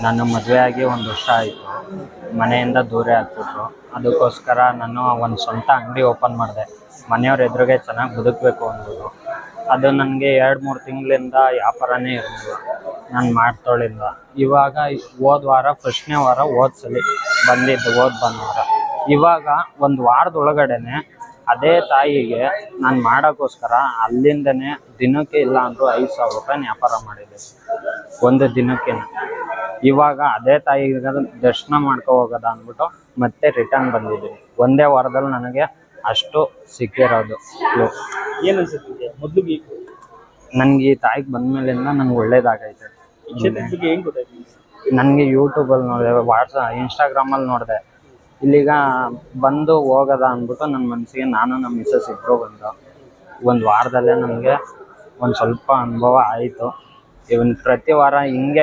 ನಾನು ಮದುವೆ ಆಗಿ 1 ವರ್ಷ ಆಯಿತು. ಮನೆಯಿಂದ ದೂರ ಆಗ್ಬಿಟ್ರು. ಅದಕ್ಕೋಸ್ಕರ ನಾನು ಒಂದು ಸ್ವಂತ ಅಂಗಡಿ ಓಪನ್ ಮಾಡಿದೆ. ಮನೆಯವ್ರ ಎದುರಿಗೆ ಚೆನ್ನಾಗಿ ಬದುಕಬೇಕು ಅಂದ್ಬಿಟ್ಟು. ಅದು ನನಗೆ 2-3 ತಿಂಗಳಿಂದ ವ್ಯಾಪಾರನೇ ಇರಲಿಲ್ಲ. ನಾನು ಮಾಡ್ತೊಳಿಲ್ಲ. ಇವಾಗ ಹೋದ ವಾರ ಫಸ್ಟ್ನೇ ವಾರ ಹೋದ್ಸಲಿ ಬಂದಿದ್ದು, ಭಾನುವಾರ. ಇವಾಗ ಒಂದು ವಾರದೊಳಗಡೆನೆ ಅದೇ ತಾಯಿಗೆ ನಾನು ಮಾಡೋಕ್ಕೋಸ್ಕರ ಅಲ್ಲಿಂದನೇ ದಿನಕ್ಕೆ ಇಲ್ಲ ಅಂದರೂ 5,000 ರೂಪಾಯಿ ವ್ಯಾಪಾರ ಮಾಡಿದ್ದೆ ಒಂದು ದಿನಕ್ಕೆ. ಇವಾಗ ಅದೇ ತಾಯಿಗೆ ದರ್ಶನ ಮಾಡ್ಕೊ ಹೋಗೋದ ಅಂದ್ಬಿಟ್ಟು ಮತ್ತೆ ರಿಟರ್ನ್ ಬಂದಿದ್ದೀನಿ. ಒಂದೇ ವಾರದಲ್ಲಿ ನನಗೆ ಅಷ್ಟು ಸಿಕ್ಕಿರೋದು. ಏನು ಅನ್ಸುತ್ತೆ ಮೊದಲಿಗೆ ನನಗೆ ಈ ತಾಯಿಗೆ ಬಂದಮೇಲಿಂದ ನನಗೆ ಒಳ್ಳೇದಾಗೈತೆ. ಬಗ್ಗೆ ಏನು ಗೊತ್ತಾಯ್ತು? ನನಗೆ ಯೂಟ್ಯೂಬಲ್ಲಿ ನೋಡಿದೆ, ಇನ್ಸ್ಟಾಗ್ರಾಮಲ್ಲಿ ನೋಡಿದೆ. ಇಲ್ಲಿಗ ಬಂದು ಹೋಗೋದ ಅಂದ್ಬಿಟ್ಟು ನನ್ನ ಮನಸ್ಸಿಗೆ ನಾನು ನಮ್ಮ ಮಿಸಸ್ ಇಬ್ಬರು ಬಂದು ಒಂದು ವಾರದಲ್ಲೇ ನನಗೆ ಒಂದು ಸ್ವಲ್ಪ ಅನುಭವ ಆಯಿತು. ಇವನ್ ಪ್ರತಿ ವಾರ ಹಿಂಗೆ